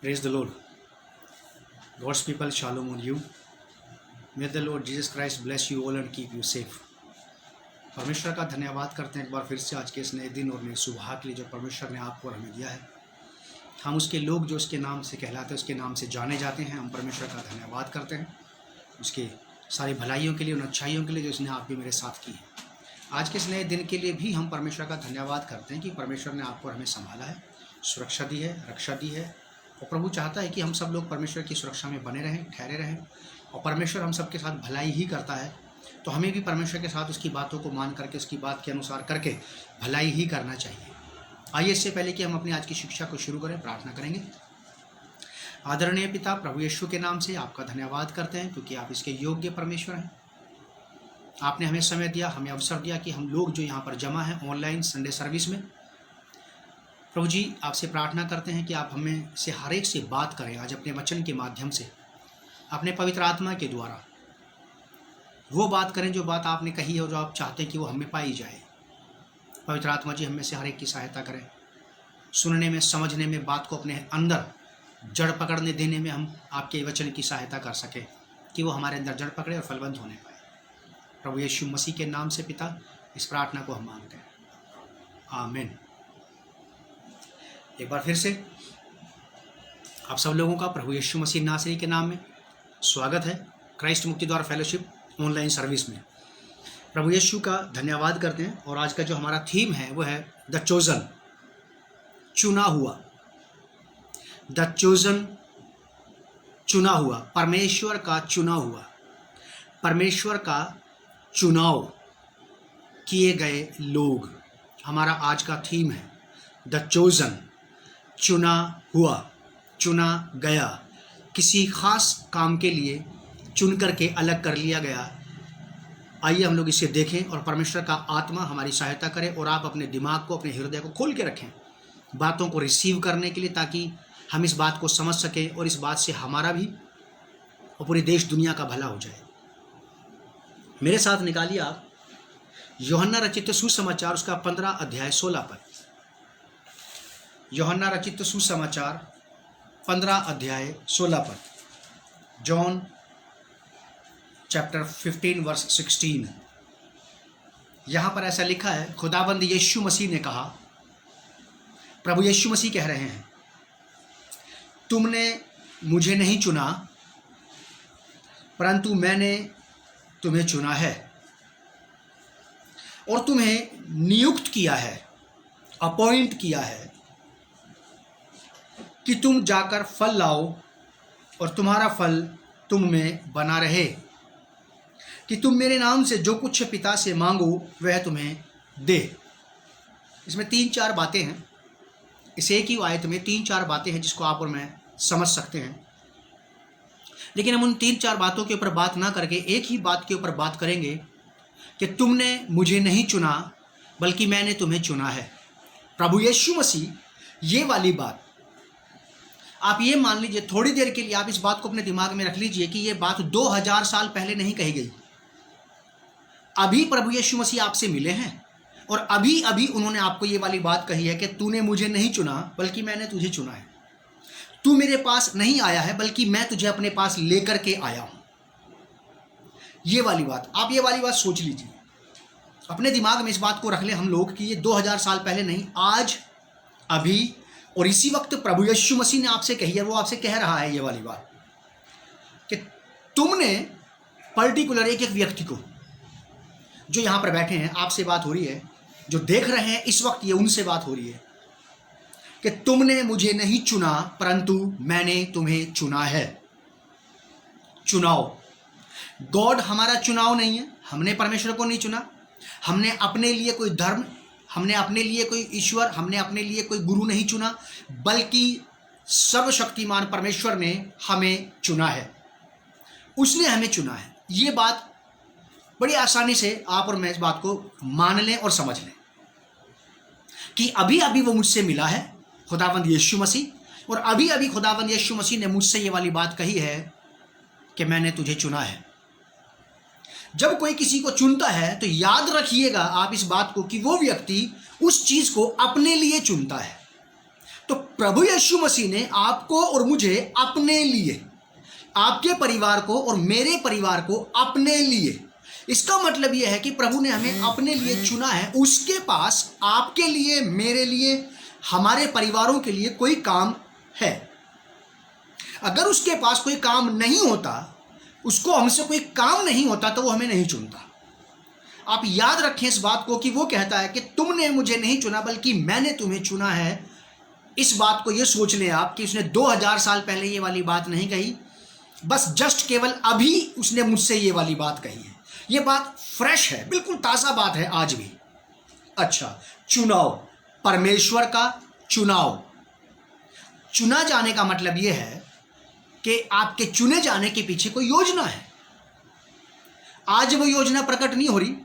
Praise the Lord. God's people, shalom on you. May the Lord Jesus Christ bless you all and keep you safe. परमेश्वर का धन्यवाद करते हैं एक बार फिर से आज के इस नए दिन और नए सुबह के लिए जो परमेश्वर ने आपको और हमें दिया है। हम उसके लोग जो उसके नाम से कहलाते हैं, उसके नाम से जाने जाते हैं। हम परमेश्वर का धन्यवाद करते हैं उसके सारी भलाइयों के लिए, उन अच्छाइयों के लिए जो उसने आपके मेरे साथ की है। आज के इस नए दिन के लिए भी हम परमेश्वर का धन्यवाद करते हैं कि परमेश्वर ने आपको और हमें संभाला है, सुरक्षा दी है, रक्षा दी है। और प्रभु चाहता है कि हम सब लोग परमेश्वर की सुरक्षा में बने रहें, ठहरे रहें। और परमेश्वर हम सबके साथ भलाई ही करता है, तो हमें भी परमेश्वर के साथ उसकी बातों को मान करके, उसकी बात के अनुसार करके भलाई ही करना चाहिए। आइए इससे पहले कि हम अपनी आज की शिक्षा को शुरू करें, प्रार्थना करेंगे। आदरणीय पिता, प्रभु यीशु के नाम से आपका धन्यवाद करते हैं क्योंकि आप इसके योग्य परमेश्वर हैं। आपने हमें समय दिया, हमें अवसर दिया कि हम लोग जो यहाँ पर जमा हैं ऑनलाइन संडे सर्विस में, प्रभु जी आपसे प्रार्थना करते हैं कि आप हमें से हर एक से बात करें आज अपने वचन के माध्यम से, अपने पवित्र आत्मा के द्वारा वो बात करें जो बात आपने कही है और जो आप चाहते हैं कि वो हमें पाई जाए। पवित्र आत्मा जी हमें से हर एक की सहायता करें, सुनने में, समझने में, बात को अपने अंदर जड़ पकड़ने देने में हम आपके वचन की सहायता कर सकें कि वो हमारे अंदर जड़ पकड़े और फलवंत होने पाए। प्रभु यीशु मसीह के नाम से पिता इस प्रार्थना को हम मांगते हैं, आमीन। एक बार फिर से आप सब लोगों का प्रभु यीशु मसीह नासरी के नाम में स्वागत है क्राइस्ट मुक्ति द्वार फेलोशिप ऑनलाइन सर्विस में। प्रभु यीशु का धन्यवाद करते हैं और आज का जो हमारा थीम है वो है द चोजन, चुना हुआ। द चोजन, चुना हुआ, परमेश्वर का चुना हुआ, परमेश्वर का चुनाव किए गए लोग। हमारा आज का थीम है द चोजन, चुना हुआ, चुना गया, किसी खास काम के लिए चुन करके अलग कर लिया गया। आइए हम लोग इसे देखें और परमेश्वर का आत्मा हमारी सहायता करे और आप अपने दिमाग को, अपने हृदय को खोल के रखें बातों को रिसीव करने के लिए, ताकि हम इस बात को समझ सकें और इस बात से हमारा भी और पूरे देश दुनिया का भला हो जाए। मेरे साथ निकालिए आप यूहन्ना रचित सुसमाचार उसका 15 अध्याय 16 पद। यूहन्ना रचित सुसमाचार 15 अध्याय 16 पद। John chapter 15 verse 16। यहां पर ऐसा लिखा है, खुदाबंद यीशु मसीह ने कहा, प्रभु यीशु मसीह कह रहे हैं, तुमने मुझे नहीं चुना परंतु मैंने तुम्हें चुना है और तुम्हें नियुक्त किया है, अपॉइंट किया है कि तुम जाकर फल लाओ और तुम्हारा फल तुम में बना रहे, कि तुम मेरे नाम से जो कुछ पिता से मांगो वह तुम्हें दे। इसमें 3-4 बातें हैं, इस एक ही आयत में 3-4 बातें हैं जिसको आप और मैं समझ सकते हैं। लेकिन हम उन 3-4 बातों के ऊपर बात ना करके एक ही बात के ऊपर बात करेंगे कि तुमने मुझे नहीं चुना बल्कि मैंने तुम्हें चुना है। प्रभु यीशु मसीह, ये वाली बात आप ये मान लीजिए, थोड़ी देर के लिए आप इस बात को अपने दिमाग में रख लीजिए कि ये बात 2000 साल पहले नहीं कही गई। अभी प्रभु यीशु मसीह आपसे मिले हैं और अभी अभी उन्होंने आपको ये वाली बात कही है कि तूने मुझे नहीं चुना बल्कि मैंने तुझे चुना है। तू मेरे पास नहीं आया है बल्कि मैं तुझे अपने पास लेकर के आया हूं। ये वाली बात, आप ये वाली बात सोच लीजिए, अपने दिमाग में इस बात को रख ले हम लोग कि ये 2000 साल पहले नहीं, आज, अभी और इसी वक्त प्रभु यीशु मसीह ने आपसे कही है। वो आपसे कह रहा है ये वाली बात कि तुमने पर्टिकुलर एक व्यक्ति को, जो यहां पर बैठे हैं, आपसे बात हो रही है, जो देख रहे हैं इस वक्त, ये उनसे बात हो रही है कि तुमने मुझे नहीं चुना परंतु मैंने तुम्हें चुना है। चुनाव, गॉड हमारा चुनाव नहीं है, हमने परमेश्वर को नहीं चुना, हमने अपने लिए कोई धर्म, हमने अपने लिए कोई ईश्वर, हमने अपने लिए कोई गुरु नहीं चुना, बल्कि सर्वशक्तिमान परमेश्वर ने हमें चुना है, उसने हमें चुना है। ये बात बड़ी आसानी से आप और मैं इस बात को मान लें और समझ लें कि अभी अभी वो मुझसे मिला है, खुदावंद यीशु मसीह, और अभी अभी खुदावंद यीशु मसीह ने मुझसे ये वाली बात कही है कि मैंने तुझे चुना है। जब कोई किसी को चुनता है तो याद रखिएगा आप इस बात को कि वो व्यक्ति उस चीज को अपने लिए चुनता है। तो प्रभु यीशु मसीह ने आपको और मुझे अपने लिए, आपके परिवार को और मेरे परिवार को अपने लिए, इसका मतलब यह है कि प्रभु ने हमें अपने लिए चुना है। उसके पास आपके लिए, मेरे लिए, हमारे परिवारों के लिए कोई काम है। अगर उसके पास कोई काम नहीं होता, उसको हमसे कोई काम नहीं होता, तो वो हमें नहीं चुनता। आप याद रखें इस बात को कि वो कहता है कि तुमने मुझे नहीं चुना बल्कि मैंने तुम्हें चुना है। इस बात को ये सोच लें आप कि उसने 2000 साल पहले ये वाली बात नहीं कही, बस जस्ट केवल अभी उसने मुझसे ये वाली बात कही है। ये बात फ्रेश है, बिल्कुल ताज़ा बात है आज भी। अच्छा, चुनाव, परमेश्वर का चुनाव। चुना जाने का मतलब यह है कि आपके चुने जाने के पीछे कोई योजना है। आज वो योजना प्रकट नहीं हो रही,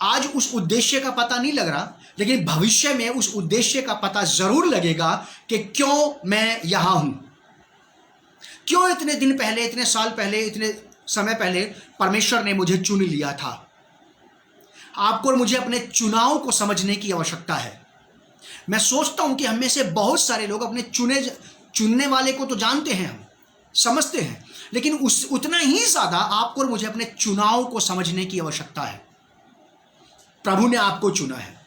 आज उस उद्देश्य का पता नहीं लग रहा, लेकिन भविष्य में उस उद्देश्य का पता जरूर लगेगा कि क्यों मैं यहां हूं, क्यों इतने दिन पहले, इतने साल पहले, इतने समय पहले परमेश्वर ने मुझे चुन लिया था। आपको और मुझे अपने चुनाव को समझने की आवश्यकता है। मैं सोचता हूं कि हम में से बहुत सारे लोग अपने चुनने वाले को तो जानते हैं, हम समझते हैं, लेकिन उतना ही ज्यादा आपको और मुझे अपने चुनाव को समझने की आवश्यकता है। प्रभु ने आपको चुना है।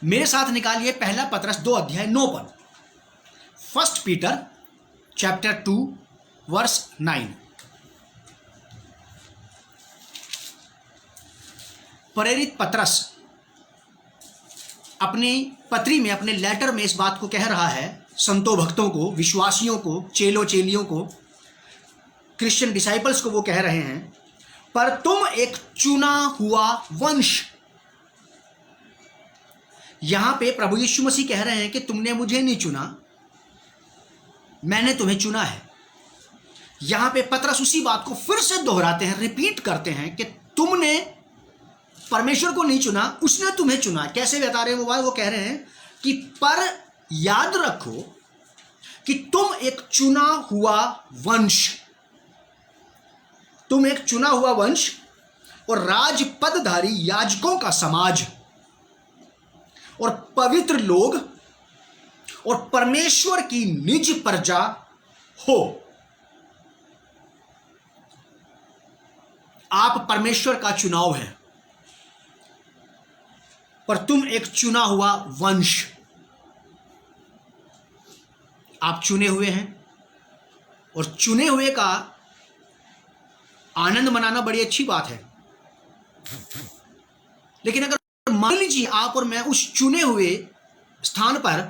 मेरे साथ निकालिए पहला पतरस 2 अध्याय 9 पद, 1 पीटर चैप्टर 2 वर्स 9। प्रेरित पतरस अपनी पत्री में, अपने लेटर में इस बात को कह रहा है संतों, भक्तों को, विश्वासियों को, चेलों चेलियों को, क्रिश्चियन डिसाइपल्स को वो कह रहे हैं, पर तुम एक चुना हुआ वंश। यहां पे प्रभु यीशु मसीह कह रहे हैं कि तुमने मुझे नहीं चुना, मैंने तुम्हें चुना है। यहां पे पतरस उसी बात को फिर से दोहराते हैं, रिपीट करते हैं कि तुमने परमेश्वर को नहीं चुना, उसने तुम्हें चुना। कैसे बता रहे हैं वो बात? वो कह रहे हैं कि पर याद रखो कि तुम एक चुना हुआ वंश, तुम एक चुना हुआ वंश और राजपदधारी याजकों का समाज और पवित्र लोग और परमेश्वर की निज प्रजा हो। आप परमेश्वर का चुनाव है, पर तुम एक चुना हुआ वंश। आप चुने हुए हैं और चुने हुए का आनंद मनाना बड़ी अच्छी बात है, लेकिन अगर मान लीजिए आप और मैं उस चुने हुए स्थान पर,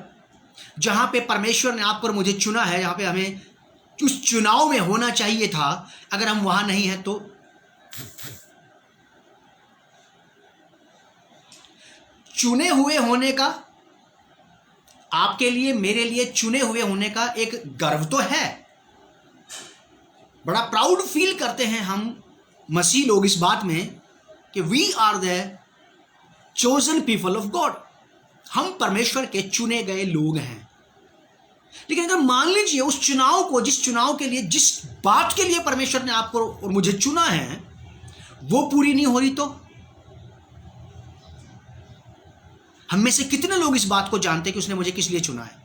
जहां पे परमेश्वर ने आप और मुझे चुना है, जहां पे हमें उस चुनाव में होना चाहिए था, अगर हम वहां नहीं हैं तो चुने हुए होने का, आपके लिए, मेरे लिए चुने हुए होने का एक गर्व तो है। बड़ा प्राउड फील करते हैं हम मसीह लोग इस बात में कि we are the chosen people of God, हम परमेश्वर के चुने गए लोग हैं। लेकिन अगर मान लीजिए उस चुनाव को, जिस चुनाव के लिए, जिस बात के लिए परमेश्वर ने आपको और मुझे चुना है, वो पूरी नहीं हो रही, तो हम में से कितने लोग इस बात को जानते हैं कि उसने मुझे किस लिए चुना है?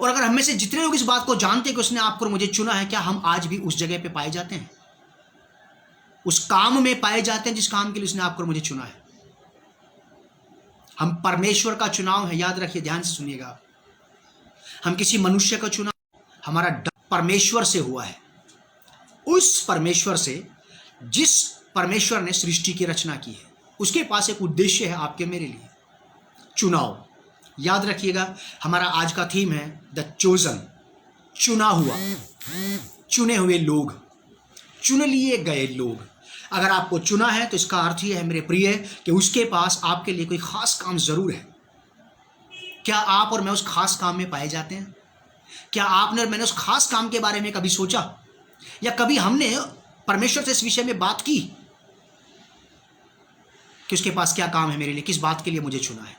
और अगर हम में से जितने लोग इस बात को जानते हैं कि उसने आपको और मुझे चुना है, क्या हम आज भी उस जगह पे पाए जाते हैं, उस काम में पाए जाते हैं जिस काम के लिए उसने आपको और मुझे चुना है? हम परमेश्वर का चुनाव है, याद रखिए, ध्यान से सुनिएगा। हम किसी मनुष्य का चुनाव, हमारा परमेश्वर से हुआ है, उस परमेश्वर से जिस परमेश्वर ने सृष्टि की रचना की है। उसके पास एक उद्देश्य है आपके मेरे लिए, चुनाव। याद रखिएगा, हमारा आज का थीम है द चोजन, चुना हुआ, चुने हुए लोग, चुन लिए गए लोग। अगर आपको चुना है तो इसका अर्थ यह है मेरे प्रिय कि उसके पास आपके लिए कोई खास काम जरूर है। क्या आप और मैं उस खास काम में पाए जाते हैं? क्या आपने और मैंने उस खास काम के बारे में कभी सोचा, या कभी हमने परमेश्वर से इस विषय में बात की कि उसके पास क्या काम है मेरे लिए, किस बात के लिए मुझे चुना है?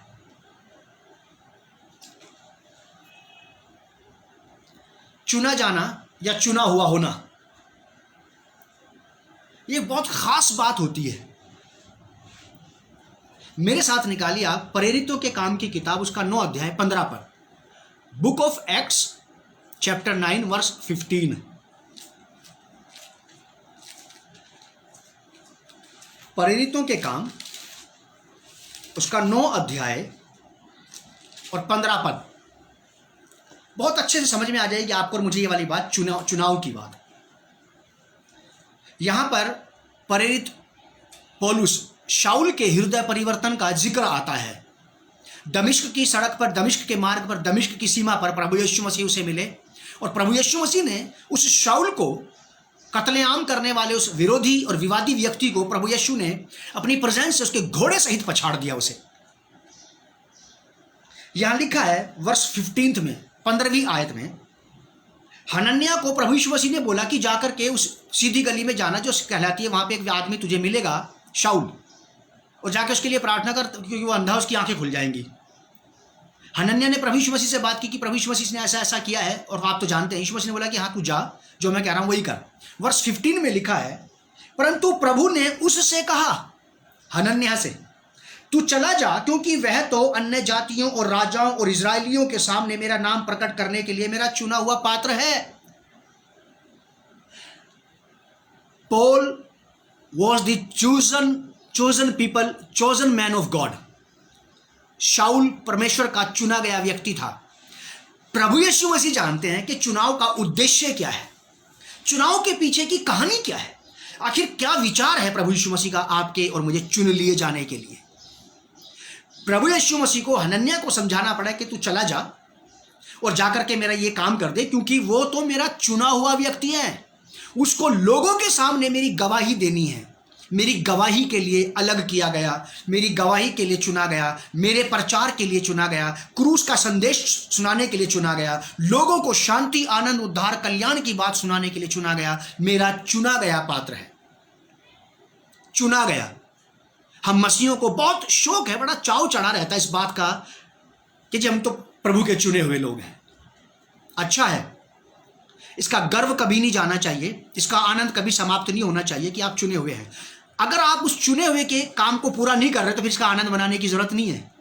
चुना जाना या चुना हुआ होना, यह बहुत खास बात होती है। मेरे साथ निकालिए आप प्रेरितों के काम की किताब, उसका 9 अध्याय 15 पर। Book of Acts chapter 9 verse 15। प्रेरितों के काम उसका 9 अध्याय और 15 पद बहुत अच्छे से समझ में आ जाएगी आपको और मुझे ये वाली बात, चुनाव की बात। यहां पर प्रेरित पौलुस शाऊल के हृदय परिवर्तन का जिक्र आता है। दमिश्क की सड़क पर, दमिश्क के मार्ग पर, दमिश्क की सीमा पर प्रभु यीशु मसीह उसे मिले और प्रभु यीशु मसीह ने उस शाऊल को, कत्लेआम करने वाले उस विरोधी और विवादी व्यक्ति को, प्रभु यीशु ने अपनी प्रेजेंस से उसके घोड़े सहित पछाड़ दिया उसे। यहां लिखा है वर्ष 15 में, 15वीं आयत में, हनन्याह को प्रभु यीशु मसीह ने बोला कि जाकर के उस सीधी गली में जाना जो कहलाती है, वहां पे एक आदमी तुझे मिलेगा शाऊल, और जाकर उसके लिए प्रार्थना कर क्योंकि वो अंधा, उसकी आंखें खुल जाएंगी। हनन्याह ने प्रभु यीशु मसीह से बात की कि प्रभु यीशु मसीह ने ऐसा ऐसा किया है और आप तो जानते हैं। यीशु मसीह ने बोला कि हाँ तू जा, जो मैं कह रहा हूं वही कर। वर्ष 15 में लिखा है, परंतु प्रभु ने उससे कहा, हनन्याह से, तू चला जा, क्योंकि वह तो अन्य जातियों और राजाओं और इजरायलियों के सामने मेरा नाम प्रकट करने के लिए मेरा चुना हुआ पात्र है। Paul was the chosen people, chosen man of God। शाऊल परमेश्वर का चुना गया व्यक्ति था। प्रभु यीशु मसीह जानते हैं कि चुनाव का उद्देश्य क्या है, चुनाव के पीछे की कहानी क्या है, आखिर क्या विचार है प्रभु यीशु मसीह का आपके और मुझे चुन लिए जाने के लिए। प्रभु यीशु मसीह को हनन्याह को समझाना पड़ा कि तू चला जा और जाकर के मेरा ये काम कर दे, क्योंकि वो तो मेरा चुना हुआ व्यक्ति है, उसको लोगों के सामने मेरी गवाही देनी है, मेरी गवाही के लिए अलग किया गया, मेरी गवाही के लिए चुना गया, मेरे प्रचार के लिए चुना गया, क्रूस का संदेश सुनाने के लिए चुना गया, लोगों को शांति, आनंद, उद्धार, कल्याण की बात सुनाने के लिए चुना गया। मेरा चुना गया पात्र है, चुना गया। हम मसीहों को बहुत शौक है, बड़ा चाव चढ़ा रहता है इस बात का कि जी हम तो प्रभु के चुने हुए लोग हैं। अच्छा है, इसका गर्व कभी नहीं जाना चाहिए, इसका आनंद कभी समाप्त नहीं होना चाहिए कि आप चुने हुए हैं। अगर आप उस चुने हुए के काम को पूरा नहीं कर रहे तो फिर इसका आनंद मनाने की जरूरत नहीं है।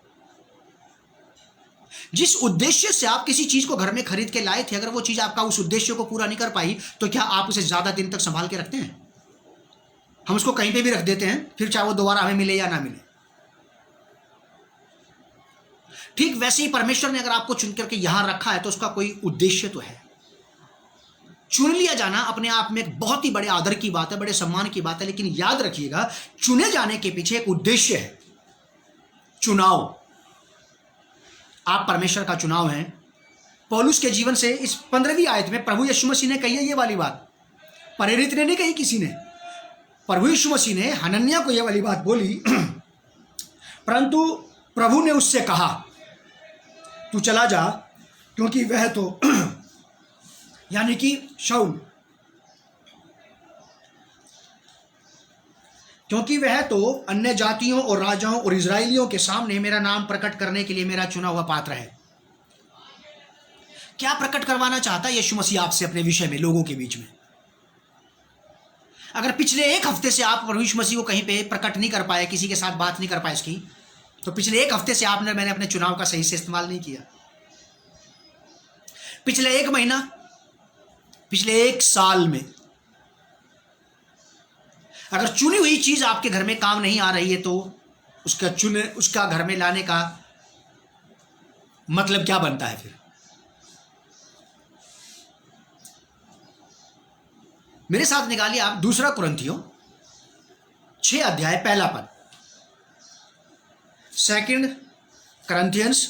जिस उद्देश्य से आप किसी चीज को घर में खरीद के लाए थे, अगर वो चीज आपका उस उद्देश्य को पूरा नहीं कर पाई तो क्या आप उसे ज्यादा दिन तक संभाल के रखते हैं? हम उसको कहीं पे भी रख देते हैं, फिर चाहे वो दोबारा हमें मिले या ना मिले। ठीक वैसे ही परमेश्वर ने अगर आपको चुन करके यहां रखा है तो उसका कोई उद्देश्य तो है। चुन लिया जाना अपने आप में एक बहुत ही बड़े आदर की बात है, बड़े सम्मान की बात है, लेकिन याद रखिएगा चुने जाने के पीछे एक उद्देश्य है, चुनाव। आप परमेश्वर का चुनाव हैं। पौलुस के जीवन से इस 15वीं आयत में प्रभु यीशु मसीह ने कही है ये वाली बात, प्रेरित ने नहीं कही किसी ने। प्रभु यीशु मसीह ने हनन्याह को यह वाली बात बोली, परंतु प्रभु ने उससे कहा तू चला जा, क्योंकि वह तो यानी कि शाऊल, क्योंकि वह तो अन्य जातियों और राजाओं और इजरायलियों के सामने मेरा नाम प्रकट करने के लिए मेरा चुना हुआ पात्र है। क्या प्रकट करवाना चाहता है यीशु मसीह आपसे अपने विषय में लोगों के बीच में? अगर पिछले एक हफ्ते से आप प्रभु यीशु मसीह को कहीं पे प्रकट नहीं कर पाए, किसी के साथ बात नहीं कर पाए इसकी, तो पिछले एक हफ्ते से मैंने अपने चुनाव का सही से इस्तेमाल नहीं किया। पिछले एक महीना, पिछले एक साल में अगर चुनी हुई चीज आपके घर में काम नहीं आ रही है तो उसका घर में लाने का मतलब क्या बनता है? फिर मेरे साथ निकालिए आप 2 कुरिन्थियों 6 अध्याय 1 पद। 2 Corinthians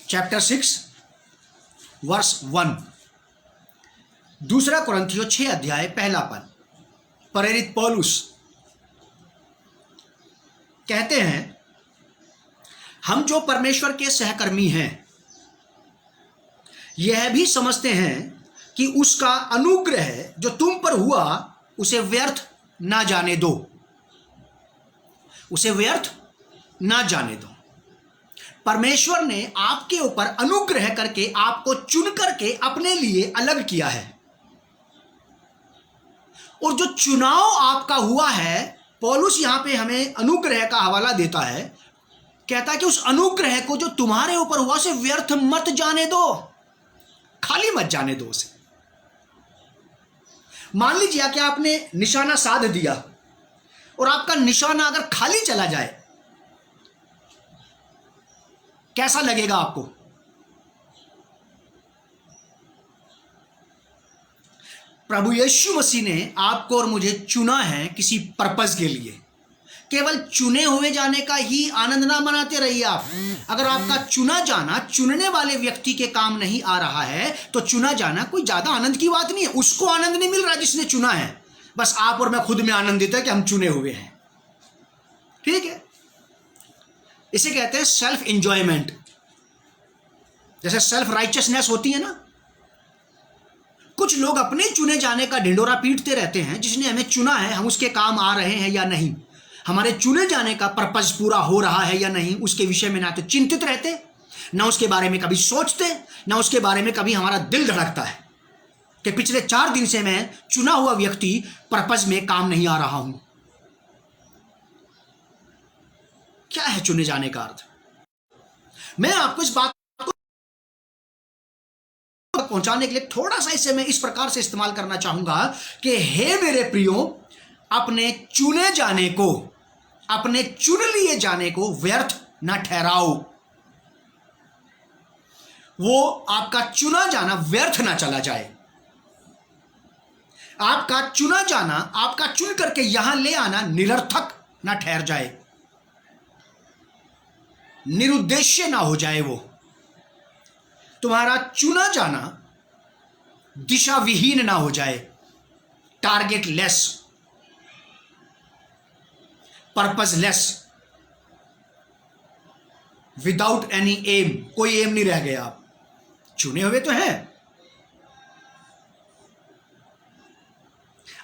चैप्टर 6 वर्स 1। 2 कुरिन्थियों 6 अध्याय 1 पद। प्रेरित पौलुस कहते हैं, हम जो परमेश्वर के सहकर्मी हैं यह भी समझते हैं कि उसका अनुग्रह जो तुम पर हुआ उसे व्यर्थ ना जाने दो, उसे व्यर्थ ना जाने दो। परमेश्वर ने आपके ऊपर अनुग्रह करके आपको चुन करके अपने लिए अलग किया है, और जो चुनाव आपका हुआ है, पौलुस यहां पे हमें अनुग्रह का हवाला देता है कहता है कि उस अनुग्रह को जो तुम्हारे ऊपर हुआ उसे व्यर्थ मत जाने दो, खाली मत जाने दो उसे। मान लीजिए कि आपने निशाना साध दिया और आपका निशाना अगर खाली चला जाए, कैसा लगेगा आपको? प्रभु यीशु मसीह ने आपको और मुझे चुना है किसी पर्पस के लिए। केवल चुने हुए जाने का ही आनंद ना मनाते रहिए आप। अगर आपका चुना जाना चुनने वाले व्यक्ति के काम नहीं आ रहा है तो चुना जाना कोई ज्यादा आनंद की बात नहीं है। उसको आनंद नहीं मिल रहा जिसने चुना है, बस आप और मैं खुद में आनंदित है कि हम चुने हुए हैं। ठीक है, इसे कहते हैं सेल्फ एंजॉयमेंट। जैसे सेल्फ राइचियसनेस होती है ना, कुछ लोग अपने चुने जाने का ढिंडोरा पीटते रहते हैं, जिसने हमें चुना है हम उसके काम आ रहे हैं या नहीं, हमारे चुने जाने का पर्पस पूरा हो रहा है या नहीं, उसके विषय में ना तो चिंतित रहते, ना उसके बारे में कभी सोचते, ना उसके बारे में कभी हमारा दिल धड़कता है कि पिछले 4 दिन से मैं चुना हुआ व्यक्ति पर्पस में काम नहीं आ रहा हूं। क्या है चुने जाने का अर्थ? मैं आपको इस बात पहुंचाने के लिए थोड़ा सा इसे मैं इस प्रकार से इस्तेमाल करना चाहूंगा कि हे मेरे प्रियो, अपने चुने जाने को, अपने चुन लिए जाने को व्यर्थ ना ठहराओ। वो आपका चुना जाना व्यर्थ ना चला जाए। आपका चुना जाना, आपका चुन करके यहां ले आना निरर्थक ना ठहर जाए, निरुद्देश्य ना हो जाए। वो तुम्हारा चुना जाना दिशा विहीन ना हो जाए, targetless, purposeless, without any aim. कोई एम नहीं रह गया, आप चुने हुए तो हैं।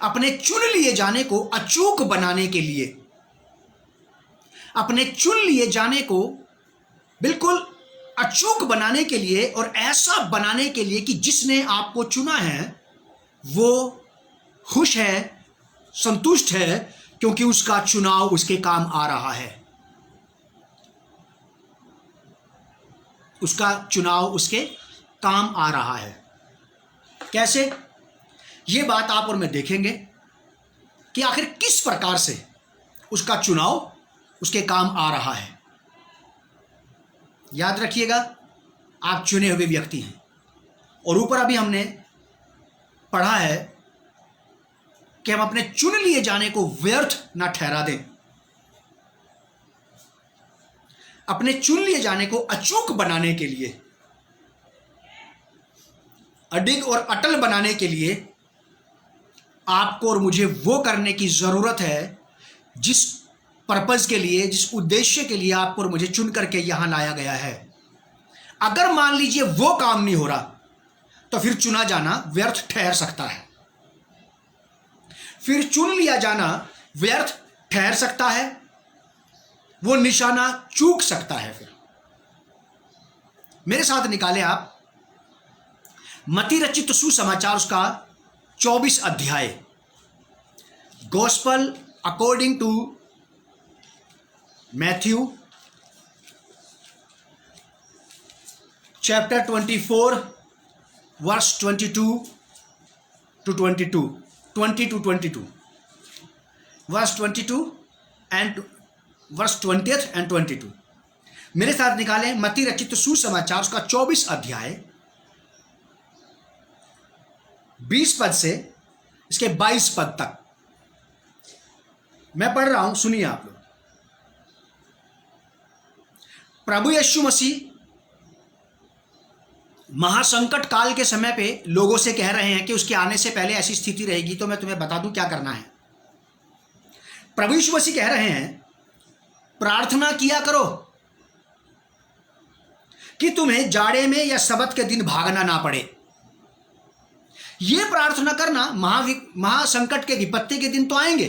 अपने चुन लिए जाने को अचूक बनाने के लिए, अपने चुन लिए जाने को बिल्कुल अचूक बनाने के लिए और ऐसा बनाने के लिए कि जिसने आपको चुना है वो खुश है, संतुष्ट है, क्योंकि उसका चुनाव उसके काम आ रहा है, उसका चुनाव उसके काम आ रहा है। कैसे? ये बात आप और मैं देखेंगे कि आखिर किस प्रकार से उसका चुनाव उसके काम आ रहा है। याद रखिएगा, आप चुने हुए व्यक्ति हैं। और ऊपर अभी हमने पढ़ा है कि हम अपने चुन लिए जाने को व्यर्थ ना ठहरा दें, अपने चुन लिए जाने को अचूक बनाने के लिए, अडिग और अटल बनाने के लिए आपको और मुझे वो करने की जरूरत है जिस पर्पस के लिए, जिस उद्देश्य के लिए आपको और मुझे चुन करके यहां लाया गया है। अगर मान लीजिए वो काम नहीं हो रहा तो फिर चुना जाना व्यर्थ ठहर सकता है, फिर चुन लिया जाना व्यर्थ ठहर सकता है, वो निशाना चूक सकता है। फिर मेरे साथ निकाले आप मत्ती रचित सुसमाचार उसका 24 अध्याय, gospel according to Matthew chapter 24 verse 22 to 22, 20 to 22, verse 22 and verse 20th and 22। मेरे साथ निकालें मत्ती रचित सुसमाचार उसका 24 अध्याय 20 पद से इसके 22 पद तक मैं पढ़ रहा हूं, सुनिए आप लोग। प्रभु यीशु मसीह महासंकट काल के समय पे लोगों से कह रहे हैं कि उसके आने से पहले ऐसी स्थिति रहेगी तो मैं तुम्हें बता दूं क्या करना है। प्रभु यीशु मसीह कह रहे हैं प्रार्थना किया करो कि तुम्हें जाड़े में या सबत के दिन भागना ना पड़े। यह प्रार्थना करना, महासंकट के विपत्ति के दिन तो आएंगे।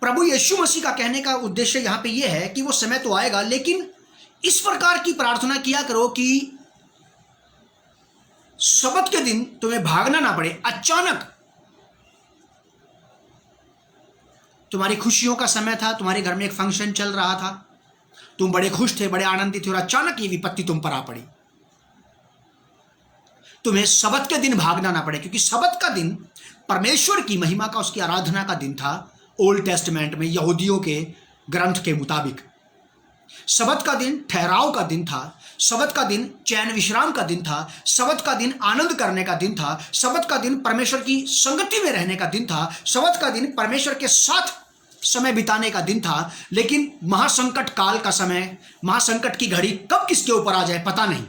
प्रभु यीशु मसीह का कहने का उद्देश्य यहां पे यह है कि वो समय तो आएगा, लेकिन इस प्रकार की प्रार्थना किया करो कि सबत के दिन तुम्हें भागना ना पड़े। अचानक तुम्हारी खुशियों का समय था, तुम्हारे घर में एक फंक्शन चल रहा था, तुम बड़े खुश थे, बड़े आनंदित थे, और अचानक ये विपत्ति तुम पर आ पड़ी। तुम्हें सबत के दिन भागना ना पड़े, क्योंकि सबत का दिन परमेश्वर की महिमा का, उसकी आराधना का दिन था। ओल्ड टेस्टमेंट में यहूदियों के ग्रंथ के मुताबिक सबत का दिन ठहराव का दिन था। सबत का दिन चैन विश्राम का दिन था। सबत का दिन आनंद करने का दिन था। सबत का दिन परमेश्वर की संगति में रहने का दिन था। सबत का दिन परमेश्वर के साथ समय बिताने का दिन था। लेकिन महासंकट काल का समय, महासंकट की घड़ी कब किसके ऊपर आ जाए पता नहीं।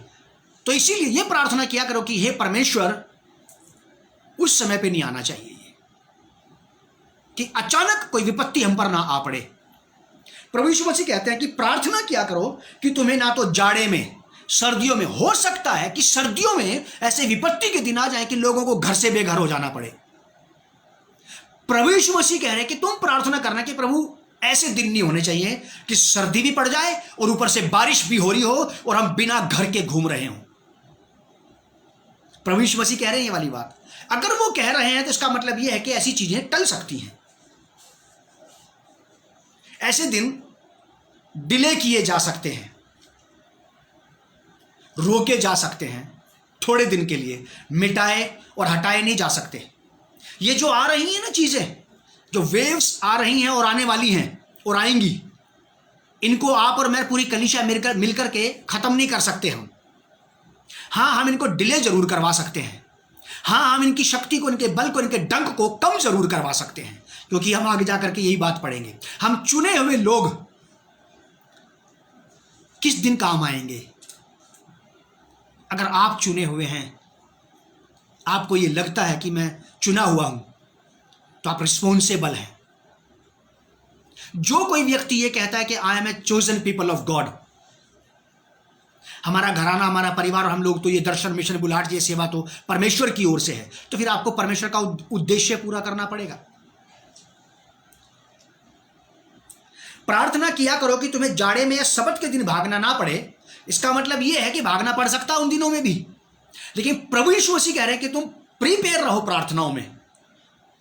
तो इसीलिए यह प्रार्थना किया करो कि हे परमेश्वर, उस समय पे नहीं आना चाहिए कि अचानक कोई विपत्ति हम पर ना आ पड़े। प्रभु यीशु मसीह कहते हैं कि प्रार्थना किया करो कि तुम्हें ना तो जाड़े में, सर्दियों में, हो सकता है कि सर्दियों में ऐसे विपत्ति के दिन आ जाए कि लोगों को घर से बेघर हो जाना पड़े। प्रभु यीशु मसीह कह रहे हैं कि तुम प्रार्थना करना कि प्रभु ऐसे दिन नहीं होने चाहिए कि सर्दी भी पड़ जाए और ऊपर से बारिश भी हो रही हो और हम बिना घर के घूम रहे हों। प्रभु यीशु मसीह कह रहे हैं ये वाली बात। अगर वो कह रहे हैं तो इसका मतलब यह है कि ऐसी चीजें टल सकती हैं। ऐसे दिन डिले किए जा सकते हैं, रोके जा सकते हैं, थोड़े दिन के लिए मिटाए और हटाए नहीं जा सकते। ये जो आ रही हैं ना चीजें, जो वेव्स आ रही हैं और आने वाली हैं और आएंगी, इनको आप और मैं पूरी कलीसिया मिलकर के खत्म नहीं कर सकते हम। हाँ, हम इनको डिले जरूर करवा सकते हैं। हाँ, हम इनकी शक्ति को, इनके बल को, इनके डंक को कम जरूर करवा सकते हैं, क्योंकि हम आगे जाकर के यही बात पढ़ेंगे। हम चुने हुए लोग किस दिन काम आएंगे? अगर आप चुने हुए हैं, आपको यह लगता है कि मैं चुना हुआ हूं, तो आप रिस्पॉन्सिबल हैं। जो कोई व्यक्ति यह कहता है कि I am a chosen people of God, हमारा घराना, हमारा परिवार, हम लोग तो ये दर्शन, मिशन, बुलाहट, ये सेवा तो परमेश्वर की ओर से है, तो फिर आपको परमेश्वर का उद्देश्य पूरा करना पड़ेगा। प्रार्थना किया करो कि तुम्हें जाड़े में या सबत के दिन भागना ना पड़े। इसका मतलब यह है कि भागना पड़ सकता उन दिनों में भी, लेकिन प्रभु यीशु मसीह कह रहे हैं कि तुम प्रिपेयर रहो प्रार्थनाओं में,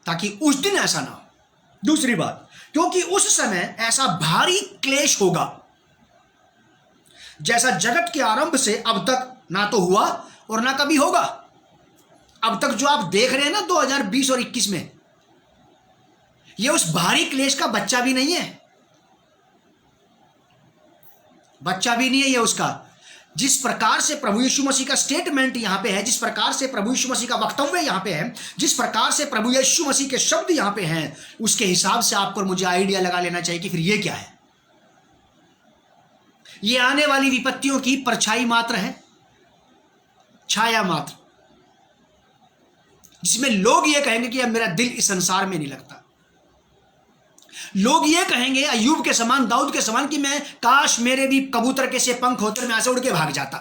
ताकि उस दिन ऐसा ना हो। दूसरी बात, क्योंकि उस समय ऐसा भारी क्लेश होगा जैसा जगत के आरंभ से अब तक ना तो हुआ और ना कभी होगा। अब तक जो आप देख रहे हैं ना 2020 और 21 में, ये उस भारी क्लेश का बच्चा भी नहीं है, बच्चा भी नहीं है ये उसका। जिस प्रकार से प्रभु यीशु मसीह का स्टेटमेंट यहां पे है, जिस प्रकार से प्रभु यीशु मसीह का वक्तव्य यहां पे है, जिस प्रकार से प्रभु यीशु मसीह के शब्द यहां पे हैं, उसके हिसाब से आपको और मुझे आइडिया लगा लेना चाहिए कि फिर ये क्या है। ये आने वाली विपत्तियों की परछाई मात्र है, छाया मात्र, जिसमें लोग ये कहेंगे कि अब मेरा दिल इस संसार में नहीं लगता। लोग ये कहेंगे अय्यूब के समान, दाऊद के समान, कि मैं काश मेरे भी कबूतर के से पंख होते, मैं ऐसे उड़ के भाग जाता।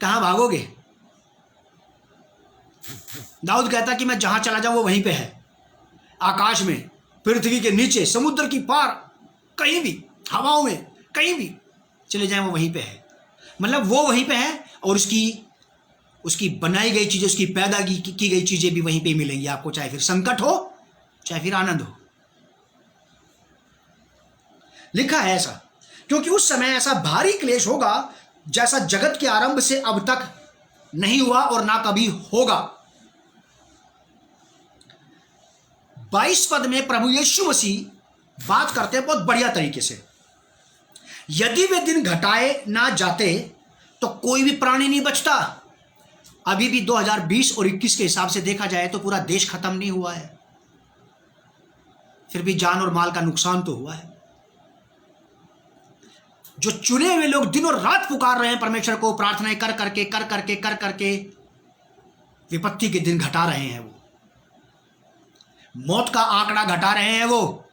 कहां भागोगे? दाऊद कहता कि मैं जहां चला जाऊं वो वहीं पे है, आकाश में, पृथ्वी के नीचे, समुद्र की पार, कहीं भी, हवाओं में, कहीं भी चले जाएं वो वहीं पे है। मतलब वो वहीं पे है और उसकी बनाई गई चीजें, उसकी पैदा की गई चीजें भी वहीं पे मिलेंगी आपको, चाहे फिर संकट हो चाहे फिर आनंद हो। लिखा है ऐसा, क्योंकि उस समय ऐसा भारी क्लेश होगा जैसा जगत के आरंभ से अब तक नहीं हुआ और ना कभी होगा। 22 पद में प्रभु यीशु मसीह बात करते हैं बहुत बढ़िया तरीके से। यदि वे दिन घटाए ना जाते तो कोई भी प्राणी नहीं बचता। अभी भी 2020 और 21 के हिसाब से देखा जाए तो पूरा देश खत्म नहीं हुआ है, फिर भी जान और माल का नुकसान तो हुआ है। जो चुने हुए लोग दिन और रात पुकार रहे हैं परमेश्वर को, प्रार्थनाएं कर करके विपत्ति के दिन घटा रहे हैं, वो मौत का आंकड़ा घटा रहे हैं, वो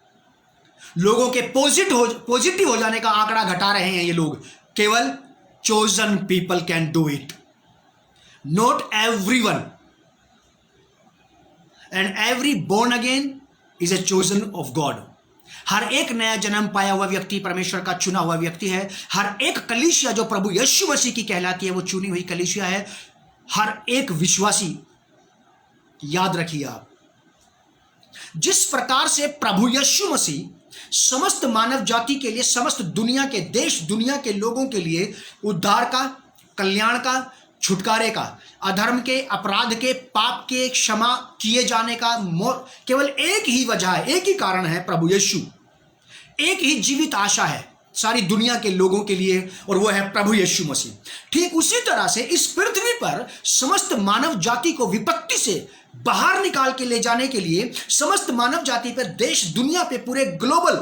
लोगों के पॉजिटिव हो जाने का आंकड़ा घटा रहे हैं। ये लोग, केवल chosen people can do it, not everyone, and every born again is a chosen of God. हर एक नया जन्म पाया हुआ व्यक्ति परमेश्वर का चुना हुआ व्यक्ति है। हर एक कलीसिया जो प्रभु यीशु मसीह की कहलाती है वो चुनी हुई कलीसिया है। हर एक विश्वासी, याद रखिए आप, जिस प्रकार से प्रभु यीशु मसीह समस्त मानव जाति के लिए, समस्त दुनिया के देश दुनिया के लोगों के लिए उद्धार का, कल्याण का, छुटकारे का, अधर्म के, अपराध के, पाप के क्षमा किए जाने का केवल एक ही वजह है, एक ही कारण है, प्रभु यीशु। एक ही जीवित आशा है सारी दुनिया के लोगों के लिए, और वो है प्रभु यीशु मसीह। ठीक उसी तरह से इस पृथ्वी पर समस्त मानव जाति को विपत्ति से बाहर निकाल के ले जाने के लिए, समस्त मानव जाति पर, देश दुनिया पे, पूरे ग्लोबल,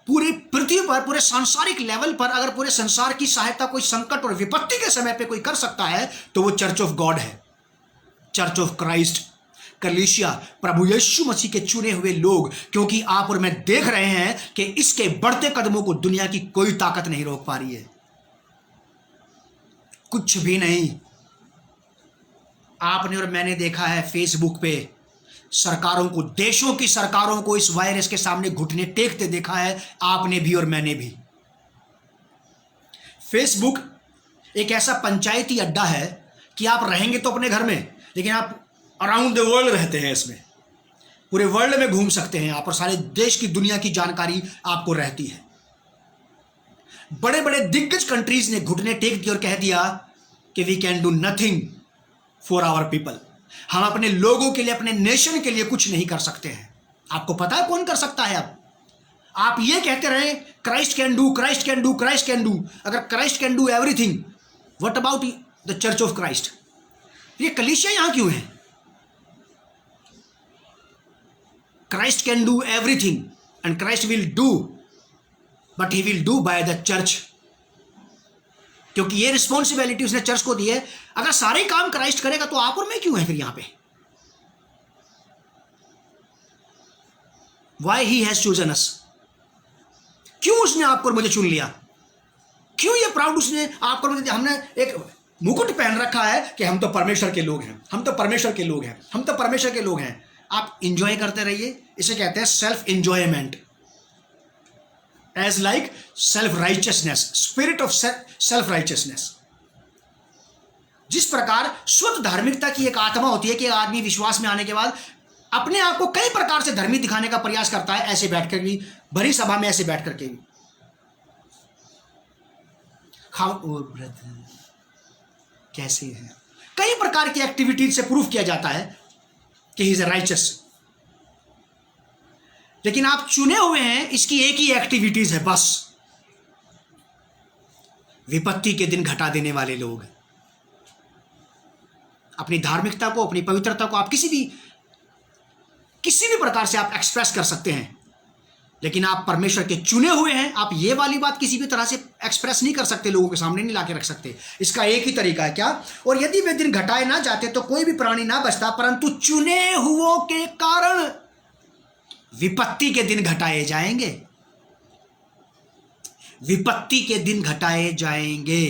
पूरी पृथ्वी पर, पूरे सांसारिक लेवल पर अगर पूरे संसार की सहायता कोई संकट और विपत्ति के समय पे कोई कर सकता है तो वो चर्च ऑफ गॉड है, चर्च ऑफ क्राइस्ट, कलीसिया, प्रभु यीशु मसीह के चुने हुए लोग। क्योंकि आप और मैं देख रहे हैं कि इसके बढ़ते कदमों को दुनिया की कोई ताकत नहीं रोक पा रही है, कुछ भी नहीं। आपने और मैंने देखा है फेसबुक पे सरकारों को, देशों की सरकारों को इस वायरस के सामने घुटने टेकते देखा है, आपने भी और मैंने भी। फेसबुक एक ऐसा पंचायती अड्डा है कि आप रहेंगे तो अपने घर में, लेकिन आप अराउंड द वर्ल्ड रहते हैं इसमें, पूरे वर्ल्ड में घूम सकते हैं आप और सारे देश की, दुनिया की जानकारी आपको रहती है। बड़े बड़े दिग्गज कंट्रीज ने घुटने टेक दिए और कह दिया कि we can do nothing for our people, हम अपने लोगों के लिए, अपने नेशन के लिए कुछ नहीं कर सकते हैं। आपको पता है कौन कर सकता है? अब आप ये कहते रहे Christ can do, Christ can do, Christ can do. अगर Christ can do everything, what about the church of Christ? ये कलीसिया यहां क्यों है? Christ can do everything and Christ will do, but he will do by the church, क्योंकि ये responsibility उसने church को दी है। अगर सारे काम क्राइस्ट करेगा तो आप और मैं क्यों है फिर यहां पे? वाई ही हैज चूजन अस, क्यों उसने आपको और मुझे चुन लिया? क्यों ये प्राउड उसने आपको और मुझे? हमने एक मुकुट पहन रखा है कि हम तो परमेश्वर के लोग हैं, हम तो परमेश्वर के लोग हैं, हम तो परमेश्वर के लोग हैं। आप इंजॉय करते रहिए, इसे कहते हैं self enjoyment, as like self righteousness, spirit of self righteousness. जिस प्रकार शुद्ध धार्मिकता की एक आत्मा होती है कि आदमी विश्वास में आने के बाद अपने आप को कई प्रकार से धर्मी दिखाने का प्रयास करता है, ऐसे बैठकर भी, भरी सभा में ऐसे बैठ करके भी, खाओ ब्रदर कैसे हैं, कई प्रकार की एक्टिविटीज से प्रूफ किया जाता है कि ही इज राइचियस। लेकिन आप चुने हुए हैं, इसकी एक ही एक्टिविटीज है बस, विपत्ति के दिन घटा देने वाले लोग। अपनी धार्मिकता को, अपनी पवित्रता को आप किसी भी प्रकार से आप एक्सप्रेस कर सकते हैं, लेकिन आप परमेश्वर के चुने हुए हैं। आप ये वाली बात किसी भी तरह से एक्सप्रेस नहीं कर सकते, लोगों के सामने नहीं लाके रख सकते। इसका एक ही तरीका है, क्या? और यदि वे दिन घटाए ना जाते तो कोई भी प्राणी ना बचता, परंतु चुने हुओं के कारण विपत्ति के दिन घटाए जाएंगे, विपत्ति के दिन घटाए जाएंगे।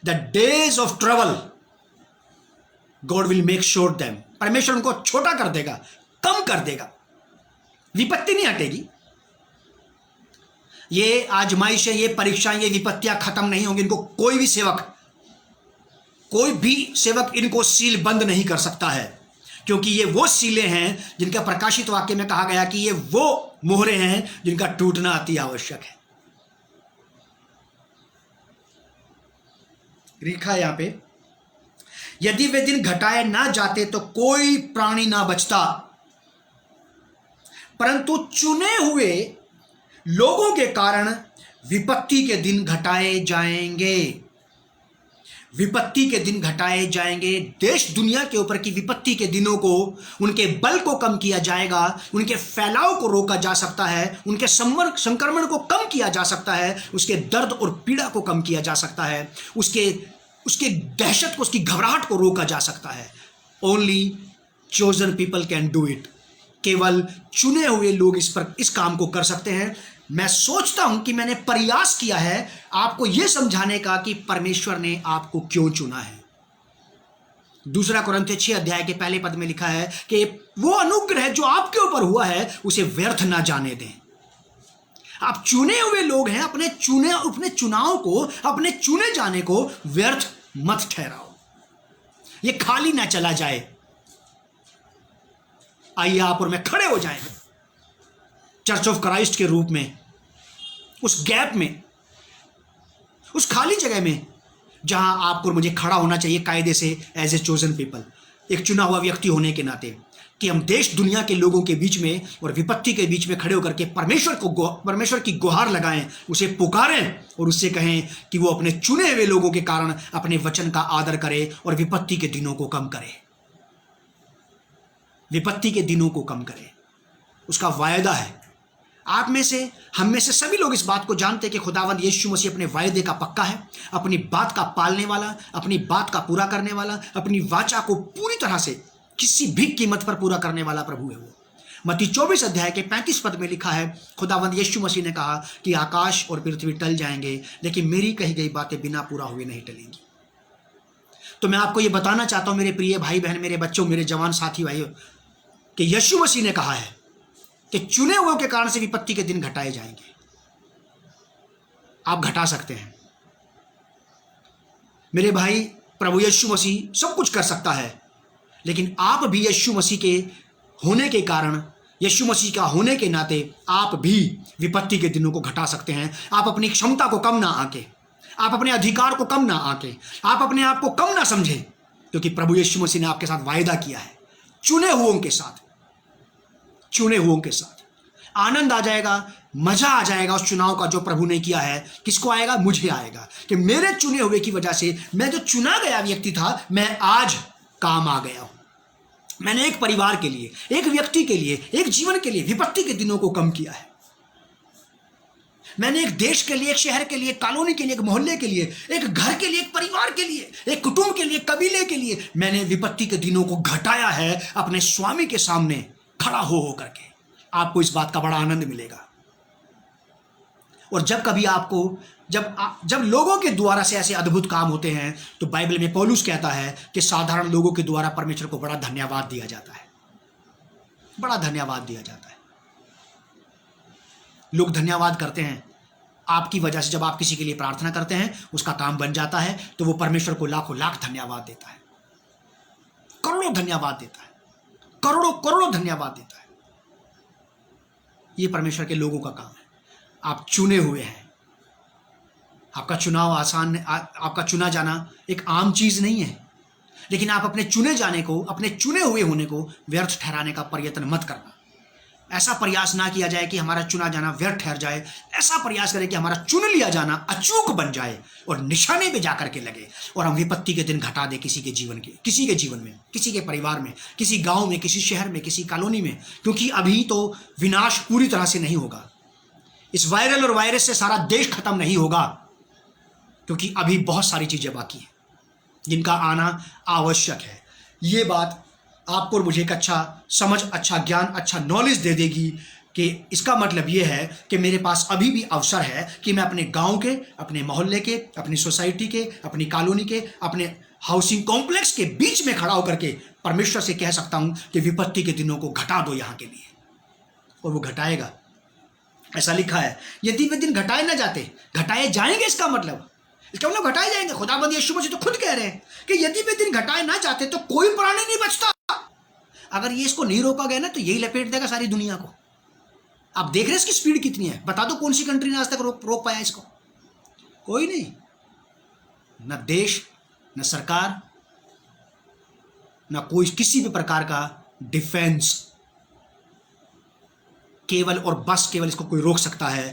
The days of trouble God will make sure them, परमेश्वर उनको छोटा कर देगा, कम कर देगा, विपत्ति नहीं हटेगी। ये आजमाइशें, ये परीक्षाएं, ये विपत्तियां खत्म नहीं होंगी। इनको कोई भी सेवक इनको सील बंद नहीं कर सकता है, क्योंकि ये वो सीलें हैं जिनका प्रकाशित वाक्य में कहा गया कि ये वो मोहरे हैं जिनका टूटना अति आवश्यक है। लिखा है यहां पे, यदि वे दिन घटाए ना जाते तो कोई प्राणी ना बचता, परंतु चुने हुए लोगों के कारण विपत्ति के दिन घटाए जाएंगे, विपत्ति के दिन घटाए जाएंगे। देश दुनिया के ऊपर की विपत्ति के दिनों को, उनके बल को कम किया जाएगा, उनके फैलाव को रोका जा सकता है, उनके संक्रमण को कम किया जा सकता है, उसके दर्द और पीड़ा को कम किया जा सकता है, उसके दहशत को, उसकी घबराहट को रोका जा सकता है। Only chosen people can do it, केवल चुने हुए लोग इस काम को कर सकते हैं। मैं सोचता हूं कि मैंने प्रयास किया है आपको यह समझाने का कि परमेश्वर ने आपको क्यों चुना है। 2 कुरिन्थियों 6 अध्याय के पहले पद में लिखा है कि वो अनुग्रह जो आपके ऊपर हुआ है उसे व्यर्थ ना जाने दें। आप चुने हुए लोग हैं, अपने चुनाव को, अपने चुने जाने को व्यर्थ मत ठहराओ, ये खाली ना चला जाए। आइए आप और मैं खड़े हो जाएं चर्च ऑफ क्राइस्ट के रूप में, उस गैप में, उस खाली जगह में जहां आपको और मुझे खड़ा होना चाहिए कायदे से, एज ए चोजन पीपल, एक चुना हुआ व्यक्ति होने के नाते, कि हम देश दुनिया के लोगों के बीच में और विपत्ति के बीच में खड़े होकर के परमेश्वर की गुहार लगाएं, उसे पुकारें और उससे कहें कि वो अपने चुने हुए लोगों के कारण अपने वचन का आदर करे और विपत्ति के दिनों को कम करे, विपत्ति के दिनों को कम करे। उसका वायदा है। आप में से, हम में से सभी लोग इस बात को जानते हैं कि खुदावंद यीशु मसीह अपने वायदे का पक्का है, अपनी बात का पालने वाला, अपनी बात का पूरा करने वाला, अपनी वाचा को पूरी तरह से किसी भी कीमत पर पूरा करने वाला प्रभु है वो। मत्ती 24 अध्याय के 35 पद में लिखा है, खुदावंद यीशु मसीह ने कहा कि आकाश और पृथ्वी टल जाएंगे लेकिन मेरी कही गई बातें बिना पूरा हुए नहीं टलेंगी। तो मैं आपको ये बताना चाहता हूं मेरे प्रिय भाई बहन, मेरे बच्चों, मेरे जवान साथी भाइयों, कि यीशु मसीह ने कहा है कि चुने हुए के कारण से विपत्ति के दिन घटाए जाएंगे। आप घटा सकते हैं मेरे भाई। प्रभु यीशु मसीह सब कुछ कर सकता है, लेकिन आप भी यीशु मसीह के होने के कारण, यीशु मसीह का होने के नाते आप भी विपत्ति के दिनों को घटा सकते हैं। आप अपनी क्षमता को कम ना आके, आप अपने अधिकार को कम ना आके, आप अपने आप को कम ना समझें, क्योंकि प्रभु यीशु मसीह ने आपके साथ वायदा किया है, चुने हुओं के साथ, चुने हुओं के साथ। आनंद आ जाएगा, मजा आ जाएगा उस चुनाव का जो प्रभु ने किया है। किसको आएगा? मुझे आएगा, कि मेरे चुने हुए की वजह से, मैं जो चुना गया व्यक्ति था, मैं आज काम आ गया हूं। मैंने एक परिवार के लिए, एक व्यक्ति के लिए, एक जीवन के लिए विपत्ति के दिनों को कम किया है। मैंने एक देश के लिए, एक शहर के लिए, एक कॉलोनी के लिए, एक मोहल्ले के लिए, एक घर के लिए, एक परिवार के लिए, एक कुटुंब के लिए, कबीले के लिए मैंने विपत्ति के दिनों को घटाया है अपने स्वामी के सामने खड़ा हो करके। आपको इस बात का बड़ा आनंद मिलेगा। और जब कभी आपको, जब लोगों के द्वारा से ऐसे अद्भुत काम होते हैं, तो बाइबल में पौलुस कहता है कि साधारण लोगों के द्वारा परमेश्वर को बड़ा धन्यवाद दिया जाता है, बड़ा धन्यवाद दिया जाता है। लोग धन्यवाद करते हैं आपकी वजह से। जब आप किसी के लिए प्रार्थना करते हैं, उसका काम बन जाता है, तो वो परमेश्वर को लाखों लाख धन्यवाद देता है, करोड़ों धन्यवाद देता है, करोड़ों करोड़ों धन्यवाद देता है। ये परमेश्वर के लोगों का काम है। आप चुने हुए हैं। आपका चुनाव आसान, आपका चुना जाना एक आम चीज नहीं है, लेकिन आप अपने चुने जाने को, अपने चुने हुए होने को व्यर्थ ठहराने का प्रयत्न मत करना। ऐसा प्रयास ना किया जाए कि हमारा चुना जाना व्यर्थ ठहर जाए। ऐसा प्रयास करें कि हमारा चुन लिया जाना अचूक बन जाए और निशाने पे जाकर के लगे, और हम विपत्ति के दिन घटा दें किसी के जीवन में, किसी के परिवार में, किसी गांव में, किसी शहर में, किसी कॉलोनी में। क्योंकि अभी तो विनाश पूरी तरह से नहीं होगा। इस वायरल और वायरस से सारा देश खत्म नहीं होगा, क्योंकि अभी बहुत सारी चीजें बाकी हैं जिनका आना आवश्यक है। ये बात आपको और मुझे एक अच्छा समझ, अच्छा ज्ञान, अच्छा नॉलेज दे देगी कि इसका मतलब ये है कि मेरे पास अभी भी अवसर है कि मैं अपने गांव के, अपने मोहल्ले के, अपनी सोसाइटी के, अपनी कॉलोनी के, अपने हाउसिंग कॉम्प्लेक्स के बीच में खड़ा होकर के परमेश्वर से कह सकता हूं कि विपत्ति के दिनों को घटा दो यहां के लिए, और वो घटाएगा। ऐसा लिखा है, यदि वे दिन घटाए ना जाते, घटाए जाएंगे। इसका मतलब घटाए जाएंगे। खुदाबंद यीशु मसीह तो खुद कह रहे हैं कि यदि वे दिन घटाए ना जाते तो कोई प्राणी नहीं बचता। अगर ये इसको नहीं रोका गया ना, तो यही लपेट देगा सारी दुनिया को। आप देख रहे हैं इसकी स्पीड कितनी है। बता दो कौन सी कंट्री ने आज तक रोक पाया इसको? कोई नहीं। न देश, न सरकार, न कोई किसी भी प्रकार का डिफेंस। केवल और बस केवल इसको कोई रोक सकता है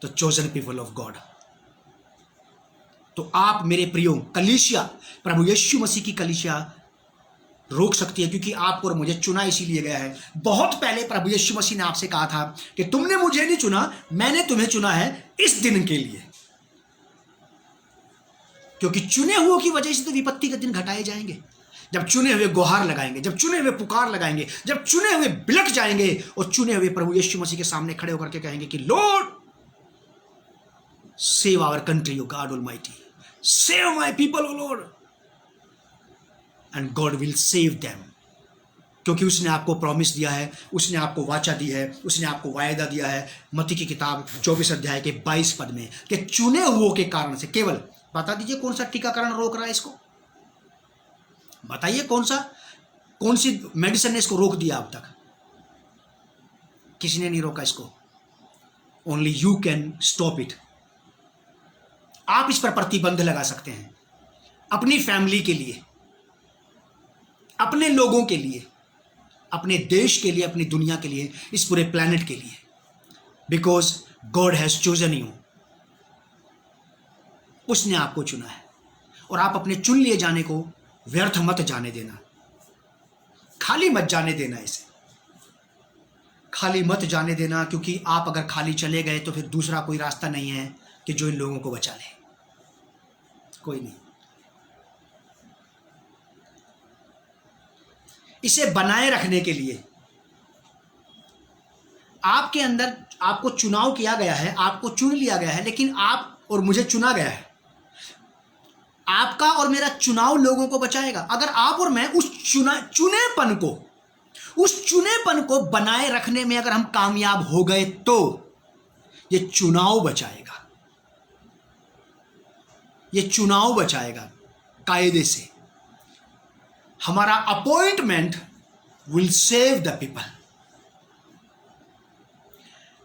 तो चोजन पीपल ऑफ गॉड। तो आप मेरे प्रियो, कलीसिया, प्रभु यीशु मसीह की कलीसिया रोक सकती है, क्योंकि आपको और मुझे चुना इसीलिए गया है। बहुत पहले प्रभु यीशु मसीह ने आपसे कहा था कि तुमने मुझे नहीं चुना, मैंने तुम्हें चुना है इस दिन के लिए। क्योंकि चुने हुओं की वजह से तो विपत्ति के दिन घटाए जाएंगे। जब चुने हुए गुहार लगाएंगे, जब चुने हुए पुकार लगाएंगे, जब चुने हुए बिलख जाएंगे और चुने हुए प्रभु यीशु मसीह के सामने खड़े होकर के कहेंगे कि lord save our country, O God almighty, save my people, O lord, and God will save them. क्योंकि उसने आपको प्रॉमिस दिया है, उसने आपको वाचा दी है, उसने आपको वायदा दिया है मत्ती की किताब 24 अध्याय के 22 पद में कि चुने हुओं के कारण से। केवल बता दीजिए कौन सा टीकाकरण रोक रहा है इसको? बताइए कौन सा कौन सी मेडिसिन ने इसको रोक दिया अब तक? किसी ने नहीं रोका इसको। Only you can stop it. आप इस पर प्रतिबंध लगा सकते हैं, अपनी फैमिली के लिए, अपने लोगों के लिए, अपने देश के लिए, अपनी दुनिया के लिए, इस पूरे प्लैनेट के लिए। Because God has chosen you. उसने आपको चुना है और आप अपने चुन लिए जाने को व्यर्थ मत जाने देना, खाली मत जाने देना, इसे खाली मत जाने देना। क्योंकि आप अगर खाली चले गए तो फिर दूसरा कोई रास्ता नहीं है कि जो इन लोगों को बचा ले, कोई नहीं। इसे बनाए रखने के लिए आपके अंदर, आपको चुनाव किया गया है, आपको चुन लिया गया है, लेकिन आप और मुझे चुना गया है। आपका और मेरा चुनाव लोगों को बचाएगा। अगर आप और मैं उस चुनेपन को बनाए रखने में अगर हम कामयाब हो गए तो ये चुनाव बचाएगा, ये चुनाव बचाएगा कायदे से। हमारा appointment will save the people.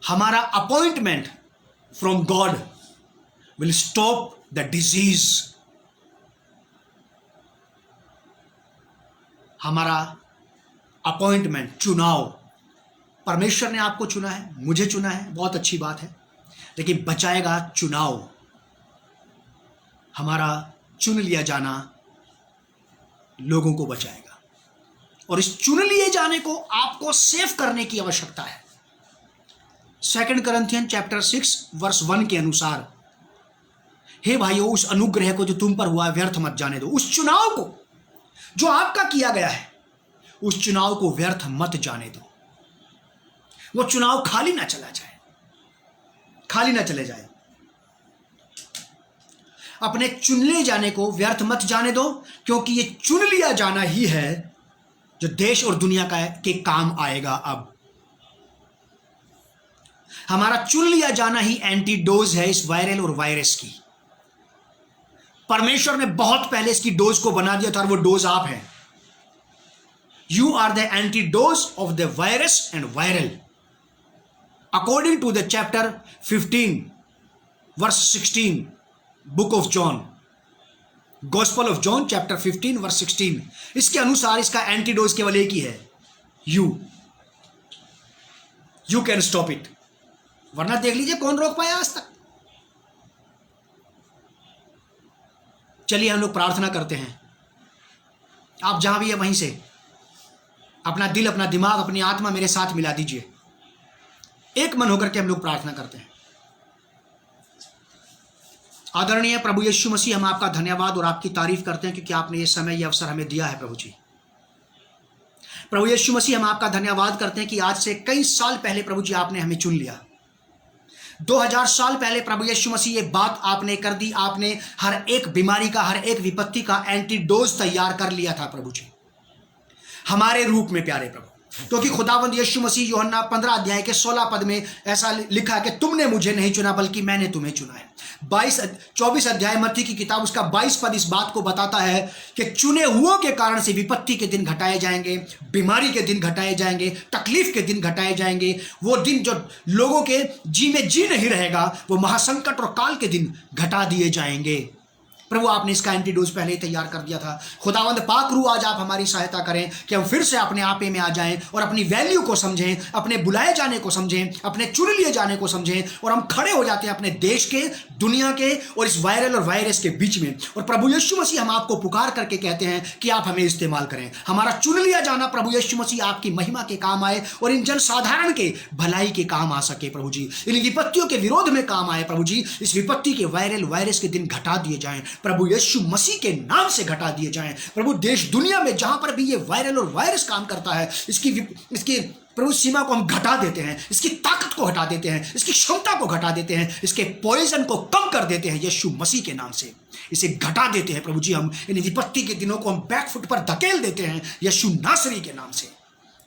हमारा appointment from God will stop the disease. हमारा अपॉइंटमेंट, चुनाव, परमेश्वर ने आपको चुना है, मुझे चुना है, बहुत अच्छी बात है, लेकिन बचाएगा चुनाव। हमारा चुन लिया जाना लोगों को बचाएगा और इस चुन लिए जाने को आपको सेव करने की आवश्यकता है। 2 Corinthians chapter 6 verse 1 के अनुसार, हे भाइयों, उस अनुग्रह को जो तुम पर हुआ है व्यर्थ मत जाने दो। उस चुनाव को जो आपका किया गया है, उस चुनाव को व्यर्थ मत जाने दो। वो चुनाव खाली ना चला जाए, खाली ना चले जाए। अपने चुन लिए जाने को व्यर्थ मत जाने दो, क्योंकि ये चुन लिया जाना ही है जो देश और दुनिया के काम आएगा। अब हमारा चुन लिया जाना ही एंटीडोज है इस वायरल और वायरस की। परमेश्वर ने बहुत पहले इसकी डोज को बना दिया था और वो डोज आप हैं। You are the antidote of the virus and viral, according to the chapter 15 verse 16 book of John, gospel of John chapter 15 verse 16। इसके अनुसार इसका एंटीडोज केवल एक ही है, यू कैन स्टॉप इट। वरना देख लीजिए कौन रोक पाया आज तक। चलिए हम लोग प्रार्थना करते हैं। आप जहां भी है वहीं से अपना दिल, अपना दिमाग, अपनी आत्मा मेरे साथ मिला दीजिए। एक मन होकर के हम लोग प्रार्थना करते हैं। आदरणीय प्रभु यीशु मसीह, हम आपका धन्यवाद और आपकी तारीफ करते हैं क्योंकि आपने ये समय, ये अवसर हमें दिया है प्रभु जी। प्रभु यीशु मसीह, हम आपका धन्यवाद करते हैं कि आज से कई साल पहले प्रभु जी आपने हमें चुन लिया। 2000 साल पहले प्रभु यीशु मसीह ये बात आपने कर दी। आपने हर एक बीमारी का, हर एक विपत्ति का एंटीडोज तैयार कर लिया था प्रभु जी, हमारे रूप में प्यारे प्रभु। क्योंकि खुदावंद यीशु मसीह यूहन्ना 15 अध्याय के 16 पद में ऐसा लिखा है कि तुमने मुझे नहीं चुना बल्कि मैंने तुम्हें चुना है। 24 अध्याय मत्ती की किताब उसका 22 पद इस बात को बताता है कि चुने हुओं के कारण से विपत्ति के दिन घटाए जाएंगे, बीमारी के दिन घटाए जाएंगे, तकलीफ के दिन घटाए जाएंगे। वो दिन जो लोगों के जी में जी नहीं रहेगा, वो महासंकट और काल के दिन घटा दिए जाएंगे। प्रभु आपने इसका एंटीडोज पहले ही तैयार कर दिया था। खुदावंद पाक रूह, आज आप हमारी सहायता करें कि हम फिर से अपने आपे में आ जाएं और अपनी वैल्यू को समझें, अपने बुलाए जाने को समझें, अपने चुन लिए जाने को समझें और हम खड़े हो जाते हैं अपने देश के, दुनिया के और इस वायरल और वायरस के बीच में। और प्रभु यीशु मसीह, हम आपको पुकार करके कहते हैं कि आप हमें इस्तेमाल करें। हमारा चुन लिया जाना प्रभु यीशु मसीह आपकी महिमा के काम आए और इन जनसाधारण के भलाई के काम आ सके प्रभु जी। इन विपत्तियों के विरोध में काम आए प्रभु जी। इस विपत्ति के वायरल वायरस के दिन घटा दिए जाएं प्रभु यीशु मसीह के नाम से, घटा दिए जाएं प्रभु। देश दुनिया में जहां पर भी ये वायरल और वायरस काम करता है, इसकी प्रभु सीमा को हम घटा देते हैं, इसकी ताकत को घटा देते हैं, इसकी क्षमता को घटा देते हैं, इसके पॉइजन को कम कर देते हैं यीशु मसीह के नाम से। इसे घटा देते हैं प्रभु जी। हम इन विपत्ति के दिनों को हम बैकफुट पर धकेल देते हैं यीशु नासरी के नाम से।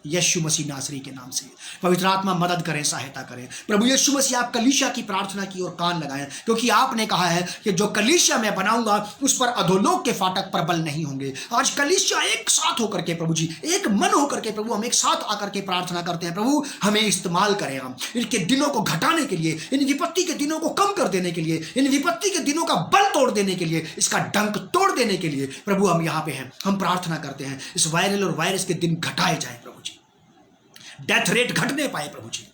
यीशु मसीह नासरी के नाम से। पवित्र आत्मा मदद करें, सहायता करें। प्रभु यीशु मसीह आप कलीसिया की प्रार्थना की ओर कान लगाएं, क्योंकि आपने कहा है कि जो कलीसिया मैं बनाऊंगा उस पर अधोलोक के फाटक प्रबल नहीं होंगे। आज कलीसिया एक साथ होकर के प्रभु जी, एक मन होकर के प्रभु हम एक साथ आकर के प्रार्थना करते हैं। प्रभु हमें इस्तेमाल करें, हम इनके दिनों को घटाने के लिए, इन विपत्ति के दिनों को कम कर देने के लिए, इन विपत्ति के दिनों का बल तोड़ देने के लिए, इसका डंक तोड़ देने के लिए प्रभु हम यहाँ पे हैं। हम प्रार्थना करते हैं इस वायरल और वायरस के दिन घटाए जाए प्रभु जी, डेथ रेट घटने पाए प्रभु जी,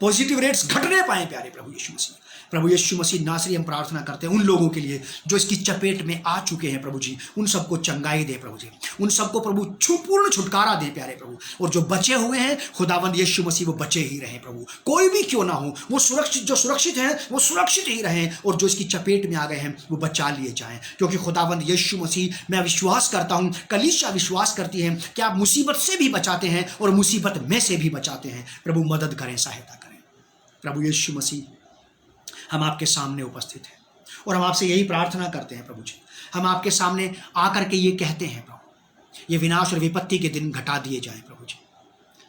पॉजिटिव रेट्स घटने पाए प्यारे प्रभु यीशु मसीह। प्रभु यीशु मसीह नासरी हम प्रार्थना करते हैं उन लोगों के लिए जो इसकी चपेट में आ चुके हैं प्रभु जी, उन सबको चंगाई दे प्रभु जी, उन सबको प्रभु पूर्ण छुटकारा दे प्यारे प्रभु। और जो बचे हुए हैं खुदावंद यीशु मसीह वो बचे ही रहें प्रभु, कोई भी क्यों ना हो, वो सुरक्षित, जो सुरक्षित हैं वो सुरक्षित ही रहें, और जो इसकी चपेट में आ गए हैं वो बचा लिए जाएं। क्योंकि खुदावंद यीशु मसीह, मैं विश्वास करता हूँ, कलीसिया विश्वास करती है कि आप मुसीबत से भी बचाते हैं और मुसीबत में से भी बचाते हैं। प्रभु मदद करें, सहायता करें। प्रभु यीशु मसीह हम आपके सामने उपस्थित हैं और हम आपसे यही प्रार्थना करते हैं प्रभु जी, हम आपके सामने आकर के ये कहते हैं प्रभु, ये विनाश और विपत्ति के दिन घटा दिए जाएं प्रभु जी,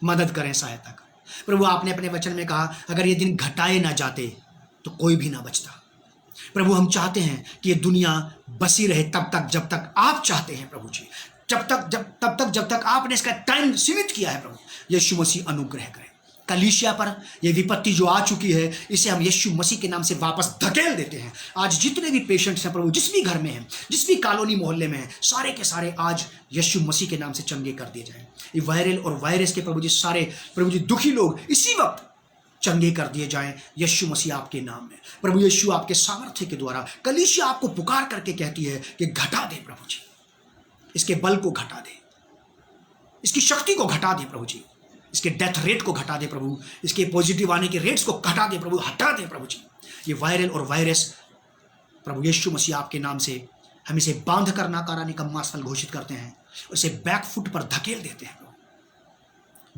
मदद करें, सहायता करें। प्रभु आपने अपने वचन में कहा अगर ये दिन घटाए ना जाते तो कोई भी ना बचता। प्रभु हम चाहते हैं कि ये दुनिया बसी रहे तब तक जब तक आप चाहते हैं प्रभु जी, जब तक आपने इसका टाइम सीमित किया है प्रभु। यीशु मसीह अनुग्रह करें कलीसिया पर, यह विपत्ति जो आ चुकी है इसे हम यीशु मसीह के नाम से वापस धकेल देते हैं। आज जितने भी पेशेंट्स हैं प्रभु, जिस भी घर में हैं, जिस भी कॉलोनी मोहल्ले में हैं, सारे के सारे आज यीशु मसीह के नाम से चंगे कर दिए जाएं। ये वायरल और वायरस के प्रभु जी सारे प्रभु जी दुखी लोग इसी वक्त चंगे कर दिए जाएं यीशु मसीह आपके नाम में। प्रभु यीशु आपके सामर्थ्य के द्वारा कलीसिया आपको पुकार करके कहती है कि घटा दे प्रभु जी, इसके बल को घटा दे, इसकी शक्ति को घटा दे प्रभु जी, इसके डेथ रेट को घटा दे प्रभु, इसके पॉजिटिव आने के रेट्स को घटा दे प्रभु, हटा दे प्रभु जी। ये वायरल और वायरस प्रभु यीशु मसीह आपके नाम से हम इसे बांध कर नाकारा निकम्मा स्थल घोषित करते हैं, उसे बैकफुट पर धकेल देते हैं,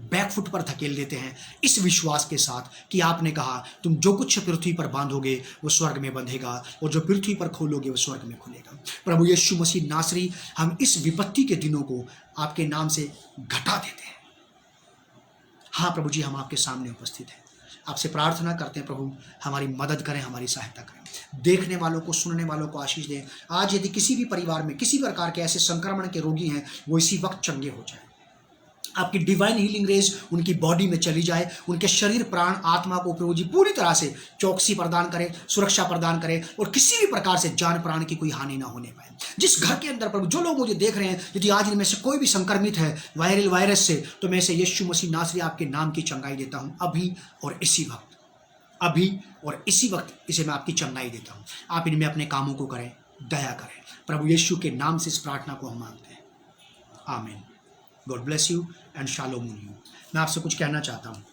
बैकफुट पर धकेल देते हैं इस विश्वास के साथ कि आपने कहा तुम जो कुछ पृथ्वी पर बांधोगे वो स्वर्ग में बंधेगा और जो पृथ्वी पर खोलोगे वो स्वर्ग में खुलेगा। प्रभु यीशु मसीह नासरी हम इस विपत्ति के दिनों को आपके नाम से घटा देते हैं। हाँ प्रभु जी, हम आपके सामने उपस्थित हैं, आपसे प्रार्थना करते हैं प्रभु हमारी मदद करें, हमारी सहायता करें। देखने वालों को, सुनने वालों को आशीष दें। आज यदि किसी भी परिवार में किसी प्रकार के ऐसे संक्रमण के रोगी हैं वो इसी वक्त चंगे हो जाए, आपकी डिवाइन हीलिंग रेज उनकी बॉडी में चली जाए, उनके शरीर, प्राण, आत्मा को प्रभु जी पूरी तरह से चौकसी प्रदान करे, सुरक्षा प्रदान करे और किसी भी प्रकार से जान प्राण की कोई हानि ना होने पाए। जिस घर के अंदर प्रभु जो लोग मुझे देख रहे हैं, यदि आज इनमें से कोई भी संक्रमित है वायरल वायरस से, तो मैं इसे यीशु मसीह नासरी आपके नाम की चंगाई देता हूँ अभी और इसी वक्त, अभी और इसी वक्त इसे मैं आपकी चंगाई देता हूँ। आप इनमें अपने कामों को करें, दया करें। प्रभु यीशु के नाम से इस प्रार्थना को हम मांगते हैं, आमीन। God bless you and shalom on you. मैं आपसे कुछ कहना चाहता हूँ,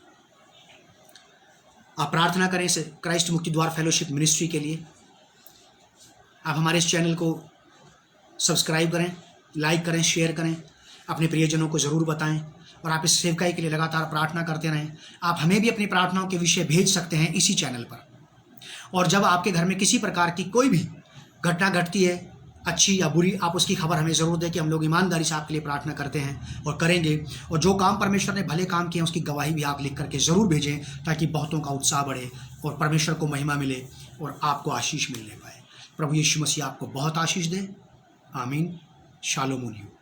आप प्रार्थना करें इस क्राइस्ट मुक्ति द्वार फेलोशिप मिनिस्ट्री के लिए। आप हमारे इस चैनल को सब्सक्राइब करें, लाइक करें, शेयर करें, अपने प्रियजनों को ज़रूर बताएं और आप इस सेवकाई के लिए लगातार प्रार्थना करते रहें। आप हमें भी अपनी प्रार्थनाओं के विषय भेज सकते हैं इसी चैनल पर। और जब आपके घर में किसी प्रकार की कोई भी घटना घटती है, अच्छी या बुरी, आप उसकी खबर हमें ज़रूर दें कि हम लोग ईमानदारी से आपके लिए प्रार्थना करते हैं और करेंगे। और जो काम परमेश्वर ने भले काम किए हैं उसकी गवाही भी आप लिख करके ज़रूर भेजें, ताकि बहुतों का उत्साह बढ़े और परमेश्वर को महिमा मिले और आपको आशीष मिलने पाए। प्रभु यीशु मसीह आपको बहुत आशीष दे, आमीन। Shalom on you.